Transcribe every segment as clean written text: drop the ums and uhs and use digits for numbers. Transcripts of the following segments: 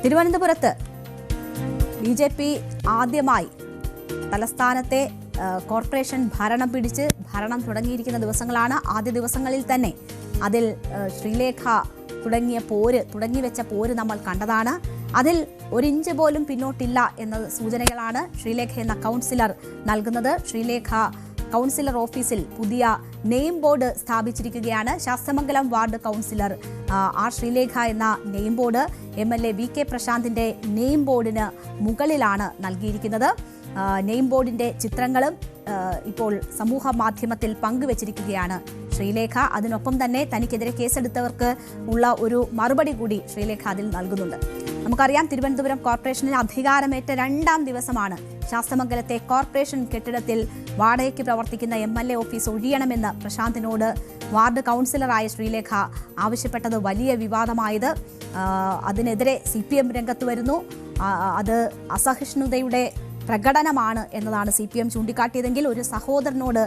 തിരുവനന്തപുരത്ത് BJP ആദ്യമായി തലസ്ഥാനത്തെ കോർപ്പറേഷൻ ഭരണം തുടങ്ങിയിരിക്കുന്ന ദിവസങ്ങളാണ്. ആദ്യ ദിവസങ്ങളിൽ തന്നെ അതിൽ ശ്രീലേഖ തുടങ്ങിവെച്ച പോര് നമ്മൾ കണ്ടതാണ്. അതിൽ ഒരിഞ്ച് പോലും പിന്നോട്ടില്ല എന്ന സൂചനകളാണ് ശ്രീലേഖ എന്ന കൗൺസിലർ നൽകുന്നത്. ശ്രീലേഖ കൗൺസിലർ ഓഫീസിൽ പുതിയ നെയിം ബോർഡ് സ്ഥാപിച്ചിരിക്കുകയാണ്. ശാസ്തമംഗലം വാർഡ് കൗൺസിലർ ശ്രീലേഖ എന്ന നെയിം ബോർഡ് MLA VK പ്രശാന്തിന്റെ നെയിം ബോർഡിന് മുകളിലാണ് നൽകിയിരിക്കുന്നത്. നെയിം ബോർഡിന്റെ ചിത്രങ്ങളും ഇപ്പോൾ സമൂഹ മാധ്യമത്തിൽ പങ്കുവച്ചിരിക്കുകയാണ് ശ്രീലേഖ. അതിനൊപ്പം തന്നെ തനിക്കെതിരെ കേസെടുത്തവർക്ക് ഉള്ള ഒരു മറുപടി കൂടി ശ്രീലേഖ അതിൽ നൽകുന്നുണ്ട്. നമുക്കറിയാം, തിരുവനന്തപുരം കോർപ്പറേഷനിൽ അധികാരമേറ്റ 2ാം ദിവസമാണ് ശാസ്തമംഗലത്തെ കോർപ്പറേഷൻ കെട്ടിടത്തിൽ വാടകയ്ക്ക് പ്രവർത്തിക്കുന്ന MLA ഓഫീസ് ഒഴിയണമെന്ന് പ്രശാന്തിനോട് വാർഡ് കൗൺസിലറായ ശ്രീലേഖ ആവശ്യപ്പെട്ടത് വലിയ വിവാദമായത്. അതിനെതിരെ CPM രംഗത്ത് വരുന്നു. അത് അസഹിഷ്ണുതയുടെ പ്രകടനമാണ് എന്നതാണ് CPM ചൂണ്ടിക്കാട്ടിയതെങ്കിൽ ഒരു സഹോദരനോട്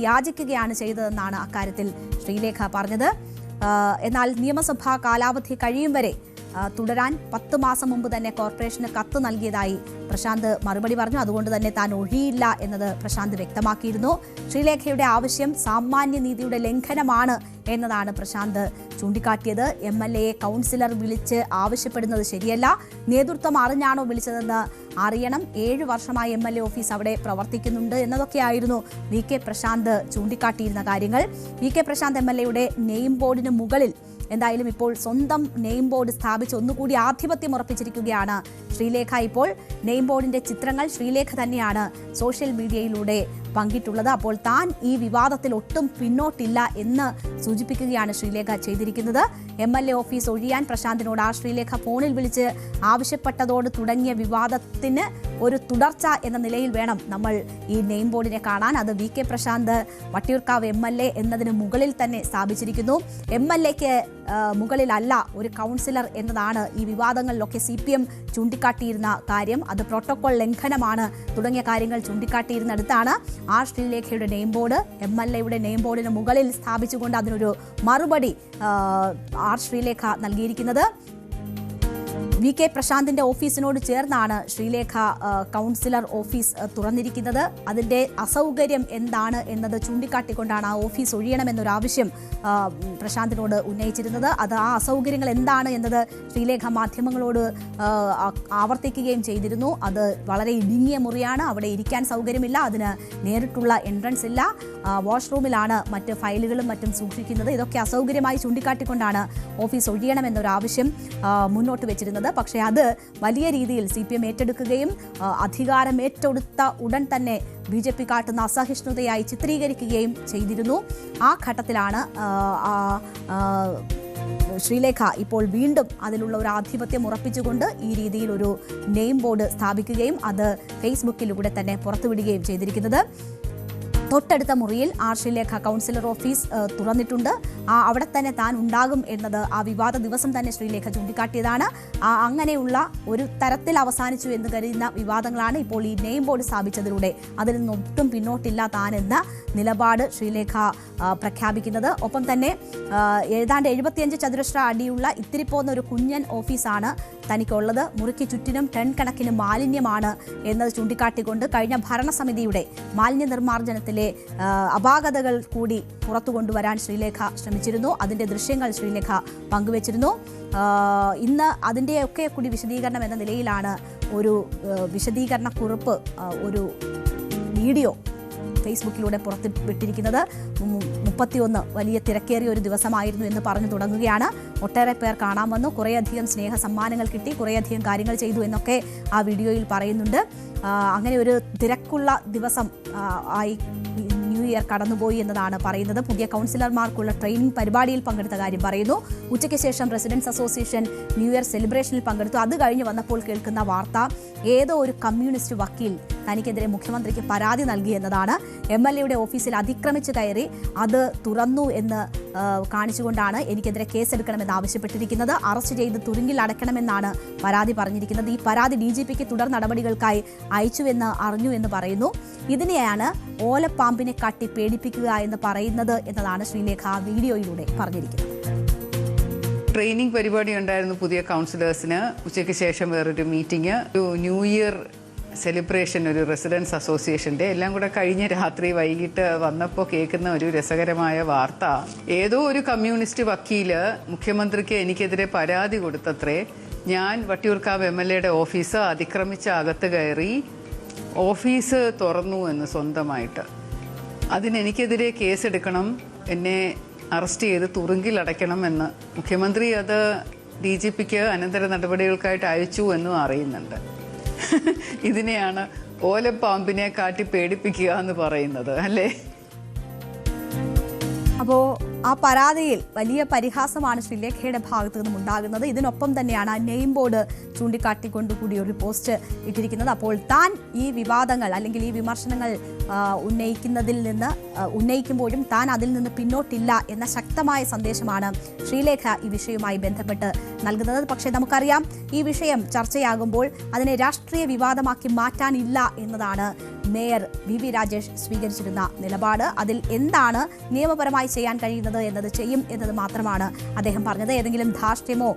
യാചിക്കുകയാണ് ചെയ്തതെന്നാണ് അക്കാര്യത്തിൽ ശ്രീലേഖ പറഞ്ഞത്. എന്നാൽ നിയമസഭാ കാലാവധി കഴിയും വരെ തുടരാൻ 10 മാസം മുമ്പ് തന്നെ കോർപ്പറേഷന് കത്ത് നൽകിയതായി പ്രശാന്ത് മറുപടി പറഞ്ഞു. അതുകൊണ്ട് തന്നെ താൻ ഒഴിയില്ല എന്നത് പ്രശാന്ത് വ്യക്തമാക്കിയിരുന്നു. ശ്രീലേഖയുടെ ആവശ്യം സാമാന്യനീതിയുടെ ലംഘനമാണ് എന്നതാണ് പ്രശാന്ത് ചൂണ്ടിക്കാട്ടിയത്. MLA കൗൺസിലർ വിളിച്ച് ആവശ്യപ്പെടുന്നത് ശരിയല്ല. നേതൃത്വം അറിഞ്ഞാണോ വിളിച്ചതെന്ന് അറിയണം. 7 വർഷമായി MLA ഓഫീസ് അവിടെ പ്രവർത്തിക്കുന്നുണ്ട് എന്നതൊക്കെയായിരുന്നു VK പ്രശാന്ത് ചൂണ്ടിക്കാട്ടിയിരുന്ന കാര്യങ്ങൾ. VK പ്രശാന്ത് MLAയുടെ നെയിം ബോർഡിന് മുകളിൽ എന്തായാലും ഇപ്പോൾ സ്വന്തം നെയിം ബോർഡ് സ്ഥാപിച്ച് ഒന്നുകൂടി ആധിപത്യം ഉറപ്പിച്ചിരിക്കുകയാണ് ശ്രീലേഖ. ഇപ്പോൾ നെയിം ബോർഡിന്റെ ചിത്രങ്ങൾ ശ്രീലേഖ തന്നെയാണ് സോഷ്യൽ മീഡിയയിലൂടെ പങ്കിട്ടുള്ളത്. അപ്പോൾ താൻ ഈ വിവാദത്തിൽ ഒട്ടും പിന്നോട്ടില്ല എന്ന് സൂചിപ്പിക്കുകയാണ് ശ്രീലേഖ ചെയ്തിരിക്കുന്നത്. MLA ഓഫീസ് ഒഴിയാൻ പ്രശാന്തിനോട് ശ്രീലേഖ ഫോണിൽ വിളിച്ച് ആവശ്യപ്പെട്ടതോട് തുടങ്ങിയ വിവാദത്തിന് ഒരു തുടർച്ച എന്ന നിലയിൽ വേണം നമ്മൾ ഈ നെയിം ബോർഡിനെ കാണാൻ. അത് VK പ്രശാന്ത് വട്ടിയൂർക്കാവ് MLA എന്നതിന് മുകളിൽ തന്നെ സ്ഥാപിച്ചിരിക്കുന്നു. MLAക്ക് മുകളിലല്ല ഒരു കൗൺസിലർ എന്നതാണ് ഈ വിവാദങ്ങളിലൊക്കെ CPM ചൂണ്ടിക്കാട്ടിയിരുന്ന കാര്യം. അത് പ്രോട്ടോകോൾ ലംഘനമാണ് തുടങ്ങിയ കാര്യങ്ങൾ ചൂണ്ടിക്കാട്ടിയിരുന്നിടത്താണ് ശ്രീലേഖയുടെ നെയിം ബോർഡ് MLAയുടെ നെയിം ബോർഡിന് മുകളിൽ സ്ഥാപിച്ചുകൊണ്ട് അതിനൊരു മറുപടി ശ്രീലേഖ നൽകിയിരിക്കുന്നത്. VK പ്രശാന്തിന്റെ ഓഫീസിനോട് ചേർന്നാണ് ശ്രീലേഖ കൗൺസിലർ ഓഫീസ് തുറന്നിരിക്കുന്നത്. അതിന്റെ അസൗകര്യം എന്താണ് എന്നത് ചൂണ്ടിക്കാട്ടിക്കൊണ്ടാണ് ആ ഓഫീസ് ഒഴിയണമെന്നൊരാവശ്യം പ്രശാന്തിനോട് ഉന്നയിച്ചിരുന്നത്. അത് ആ അസൗകര്യങ്ങൾ എന്താണ് എന്നത് ശ്രീലേഖ മാധ്യമങ്ങളോട് ആവർത്തിക്കുകയും ചെയ്തിരുന്നു. അത് വളരെ ഇടുങ്ങിയ മുറിയാണ്, അവിടെ ഇരിക്കാൻ സൗകര്യമില്ല, അതിന് നേരിട്ടുള്ള എൻട്രൻസ് ഇല്ല, വാഷ്റൂമിലാണ് മറ്റ് ഫയലുകളും മറ്റും സൂക്ഷിക്കുന്നത്. ഇതൊക്കെ അസൗകര്യമായി ചൂണ്ടിക്കാട്ടിക്കൊണ്ടാണ് ഓഫീസ് ഒഴിയണമെന്നൊരാവശ്യം മുന്നോട്ട് വെച്ചിരുന്നത്. പക്ഷേ അത് വലിയ രീതിയിൽ CPM ഏറ്റെടുക്കുകയും അധികാരം ഏറ്റെടുത്ത ഉടൻ തന്നെ BJP കാട്ടുന്ന അസഹിഷ്ണുതയായി ചിത്രീകരിക്കുകയും ചെയ്തിരുന്നു. ആ ഘട്ടത്തിലാണ് ശ്രീലേഖ ഇപ്പോൾ വീണ്ടും അതിലുള്ള ഒരു ആധിപത്യം ഉറപ്പിച്ചുകൊണ്ട് ഈ രീതിയിൽ ഒരു നെയിം ബോർഡ് സ്ഥാപിക്കുകയും അത് ഫേസ്ബുക്കിലൂടെ തന്നെ പുറത്തുവിടുകയും ചെയ്തിരിക്കുന്നത്. തൊട്ടടുത്ത മുറിയിൽ ശ്രീലേഖ കൗൺസിലർ ഓഫീസ് തുറന്നിട്ടുണ്ട്. അവിടെ തന്നെ താൻ ഉണ്ടാകും എന്നത് ആ വിവാദ ദിവസം തന്നെ ശ്രീലേഖ ചൂണ്ടിക്കാട്ടിയതാണ്. അങ്ങനെയുള്ള ഒരു തരത്തിൽ അവസാനിച്ചു എന്ന് കരുതുന്ന വിവാദങ്ങളാണ് ഇപ്പോൾ ഈ നെയിം ബോർഡ് സ്ഥാപിച്ചതിലൂടെ അതിൽ നിന്നൊട്ടും പിന്നോട്ടില്ല താൻ എന്ന നിലപാട് ശ്രീലേഖ പ്രഖ്യാപിക്കുന്നത്. ഒപ്പം തന്നെ ഏതാണ്ട് 75 ചതുരശ്ര അടിയുള്ള ഇത്തിരി പോകുന്ന ഒരു കുഞ്ഞൻ ഓഫീസാണ് തനിക്കുള്ളത്. മുറിക്ക് ചുറ്റിനും ടൺ കണക്കിന് മാലിന്യമാണ് എന്നത് ചൂണ്ടിക്കാട്ടിക്കൊണ്ട് കഴിഞ്ഞ ഭരണസമിതിയുടെ മാലിന്യ നിർമ്മാർജ്ജനത്തിലെ അപാകതകൾ കൂടി പുറത്തു കൊണ്ടുവരാൻ ശ്രീലേഖ ശ്രമിച്ചിരുന്നു. അതിൻ്റെ ദൃശ്യങ്ങൾ ശ്രീലേഖ പങ്കുവച്ചിരുന്നു. ഇന്ന് അതിൻ്റെയൊക്കെ കൂടി വിശദീകരണം എന്ന നിലയിലാണ് ഒരു വിശദീകരണ കുറിപ്പ്, ഒരു വീഡിയോ ഫേസ്ബുക്കിലൂടെ പുറത്ത് വിട്ടിരിക്കുന്നത്. 31 വലിയ തിരക്കേറിയ ഒരു ദിവസമായിരുന്നു എന്ന് പറഞ്ഞു തുടങ്ങുകയാണ്. ഒട്ടേറെ പേർ കാണാൻ വന്നു, കുറേയധികം സ്നേഹ സമ്മാനങ്ങൾ കിട്ടി, കുറേയധികം കാര്യങ്ങൾ ചെയ്തു എന്നൊക്കെ ആ വീഡിയോയിൽ പറയുന്നുണ്ട്. അങ്ങനെ ഒരു തിരക്കുള്ള ദിവസം ആയി ന്യൂ ഇയർ കടന്നുപോയി എന്നതാണ് പറയുന്നത്. പുതിയ കൗൺസിലർമാർക്കുള്ള ട്രെയിനിങ് പരിപാടിയിൽ പങ്കെടുത്ത കാര്യം പറയുന്നു. ഉച്ചയ്ക്ക് ശേഷം റെസിഡൻസ് അസോസിയേഷൻ ന്യൂ ഇയർ സെലിബ്രേഷനിൽ പങ്കെടുത്തു. അത് കഴിഞ്ഞ് വന്നപ്പോൾ കേൾക്കുന്ന വാർത്ത ഏതോ ഒരു കമ്മ്യൂണിസ്റ്റ് വക്കീൽ തനിക്കെതിരെ മുഖ്യമന്ത്രിക്ക് പരാതി നൽകി എന്നതാണ്. MLAയുടെ ഓഫീസിൽ അതിക്രമിച്ച് കയറി അത് തുറന്നു എന്ന് കാണിച്ചുകൊണ്ടാണ് എനിക്കെതിരെ കേസെടുക്കണമെന്ന് ആവശ്യപ്പെട്ടിരിക്കുന്നത്. അറസ്റ്റ് ചെയ്ത് തുറുങ്കിൽ അടയ്ക്കണമെന്നാണ് പരാതി പറഞ്ഞിരിക്കുന്നത്. ഈ പരാതി DGPക്ക് തുടർ നടപടികൾക്കായി അയച്ചുവെന്ന് അറിഞ്ഞു എന്ന് പറയുന്നു. ഇതിനെയാണ് ഓലപ്പാമ്പിനെ കാട്ടി പേടിപ്പിക്കുക എന്ന് പറയുന്നത് എന്നതാണ് ശ്രീലേഖ വീഡിയോയിലൂടെ പറഞ്ഞിരിക്കുന്നത്. ട്രെയിനിങ് പരിപാടി ഉണ്ടായിരുന്നു പുതിയ കൗൺസിലേഴ്സിന്. ഉച്ചയ്ക്ക് ശേഷം വേറൊരു മീറ്റിംഗ്, ഒരു ന്യൂ ഇയർ സെലിബ്രേഷൻ, ഒരു റെസിഡൻസ് അസോസിയേഷൻ്റെ, എല്ലാം കൂടെ കഴിഞ്ഞ് രാത്രി വൈകിട്ട് വന്നപ്പോൾ കേൾക്കുന്ന ഒരു രസകരമായ വാർത്ത. ഏതോ ഒരു കമ്മ്യൂണിസ്റ്റ് വക്കീല് മുഖ്യമന്ത്രിക്ക് എനിക്കെതിരെ പരാതി കൊടുത്തത്രേ. ഞാൻ വട്ടിയൂർക്കാവ് MLAയുടെ ഓഫീസ് അതിക്രമിച്ച് അകത്ത് കയറി ഓഫീസ് തുറന്നു എന്ന് സ്വന്തമായിട്ട്. അതിനെനിക്കെതിരെ കേസെടുക്കണം, എന്നെ അറസ്റ്റ് ചെയ്ത് തുറുങ്കിലടയ്ക്കണം എന്ന് മുഖ്യമന്ത്രി അത് DGPക്ക് അനന്തര നടപടികൾക്കായിട്ട് അയച്ചു എന്നും അറിയുന്നുണ്ട്. ഇതിനെയാണ് ഓലപ്പാമ്പിനെ കാട്ടി പേടിപ്പിക്കുക എന്ന് പറയുന്നത്, അല്ലേ? അപ്പോൾ ആ പരാതിയിൽ വലിയ പരിഹാസമാണ് ശ്രീലേഖയുടെ ഭാഗത്തു നിന്നും ഉണ്ടാകുന്നത്. ഇതിനൊപ്പം തന്നെയാണ് ആ നെയിം ബോർഡ് ചൂണ്ടിക്കാട്ടിക്കൊണ്ടുകൂടി ഒരു പോസ്റ്റ് ഇട്ടിരിക്കുന്നത്. അപ്പോൾ താൻ ഈ വിവാദങ്ങൾ അല്ലെങ്കിൽ ഈ വിമർശനങ്ങൾ ഉന്നയിക്കുമ്പോഴും താൻ അതിൽ നിന്ന് പിന്നോട്ടില്ല എന്ന ശക്തമായ സന്ദേശമാണ് ശ്രീലേഖ ഈ വിഷയവുമായി ബന്ധപ്പെട്ട് നൽകുന്നത്. പക്ഷേ നമുക്കറിയാം, ഈ വിഷയം ചർച്ചയാകുമ്പോൾ അതിനെ രാഷ്ട്രീയ വിവാദമാക്കി മാറ്റാനില്ല എന്നതാണ് മേയർ VV രാജേഷ് സ്വീകരിച്ചിരുന്ന നിലപാട്. അതിൽ എന്താണ് നിയമപരമായി ചെയ്യാൻ കഴിയുന്നത് എന്നത് ചെയ്യും എന്നത് മാത്രമാണ് അദ്ദേഹം പറഞ്ഞത്. ഏതെങ്കിലും ധാർഷ്ട്യമോ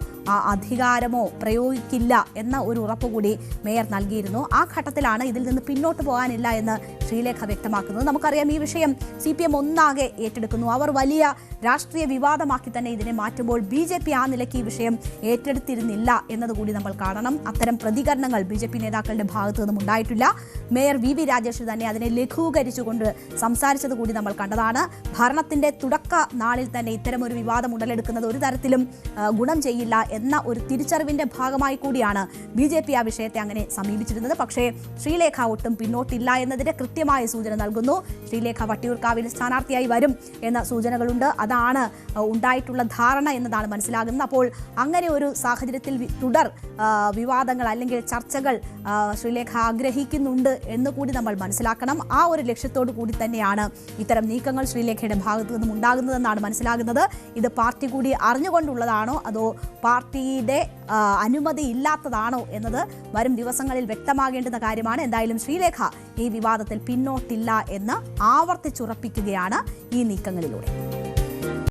അധികാരമോ പ്രയോഗിക്കില്ല എന്ന ഒരു ഉറപ്പുകൂടി മേയർ നൽകിയിരുന്നു. ആ ഘട്ടത്തിലാണ് ഇതിൽ നിന്ന് പിന്നോട്ട് പോകാനില്ല എന്ന് ശ്രീലേഖ വ്യക്തമാക്കുന്നത്. നമുക്കറിയാം, ഈ വിഷയം CPM ഒന്നാകെ ഏറ്റെടുക്കുന്നു. അവർ വലിയ രാഷ്ട്രീയ വിവാദമാക്കി തന്നെ ഇതിനെ മാറ്റുമ്പോൾ BJP ആ നിലയ്ക്ക് ഈ വിഷയം ഏറ്റെടുത്തിരുന്നില്ല എന്നതുകൂടി നമ്മൾ കാണണം. അത്തരം പ്രതികരണങ്ങൾ BJP നേതാക്കളുടെ ഭാഗത്തു നിന്നും ഉണ്ടായിട്ടില്ല. മേയർ VV രാജേഷ് തന്നെ അതിനെ ലഘൂകരിച്ചുകൊണ്ട് സംസാരിച്ചത് കൂടി നമ്മൾ കണ്ടതാണ്. ഭരണത്തിന്റെ തുടക്ക നാളിൽ തന്നെ ഇത്തരമൊരു വിവാദം ഉടലെടുക്കുന്നത് ഒരു തരത്തിലും ഗുണം ചെയ്യില്ല എന്ന ഒരു തിരിച്ചറിവിന്റെ ഭാഗമായി കൂടിയാണ് BJP ആ വിഷയത്തെ അങ്ങനെ സമീപിച്ചിരുന്നത്. പക്ഷേ ശ്രീലേഖ ഒട്ടും പിന്നോട്ടില്ല എന്നതിന്റെ കൃത്യമായ സൂചന നൽകുന്നു. ശ്രീലേഖ വട്ടിയൂർക്കാവിൽ സ്ഥാനാർത്ഥിയായി വരും എന്ന സൂചനകളുണ്ട്. അതാണ് ഉണ്ടായിട്ടുള്ള ധാരണ എന്നതാണ് മനസ്സിലാകുന്നത്. അപ്പോൾ അങ്ങനെ ഒരു സാഹചര്യത്തിൽ തുടർ വിവാദങ്ങൾ അല്ലെങ്കിൽ ചർച്ചകൾ ശ്രീലേഖ ആഗ്രഹിക്കുന്നുണ്ട് എന്നുകൂടി നമ്മൾ മനസ്സിലാക്കണം. ആ ഒരു ലക്ഷ്യത്തോടു കൂടി തന്നെയാണ് ഇത്തരം നീക്കങ്ങൾ ശ്രീലേഖയുടെ ഭാഗത്തു നിന്നും ഉണ്ടാകുന്നതെന്നാണ് മനസ്സിലാകുന്നത്. ഇത് പാർട്ടി കൂടി അറിഞ്ഞുകൊണ്ടുള്ളതാണോ അതോ പാർട്ടിയുടെ അനുമതി ഇല്ലാത്തതാണോ എന്നത് വരും ദിവസങ്ങളിൽ വ്യക്തമാകേണ്ടുന്ന കാര്യമാണ്. എന്തായാലും ശ്രീലേഖ ഈ വിവാദത്തിൽ പിന്നോട്ടില്ല എന്ന് ആവർത്തിച്ചുറപ്പിക്കുകയാണ് ഈ നീക്കങ്ങളിലൂടെ.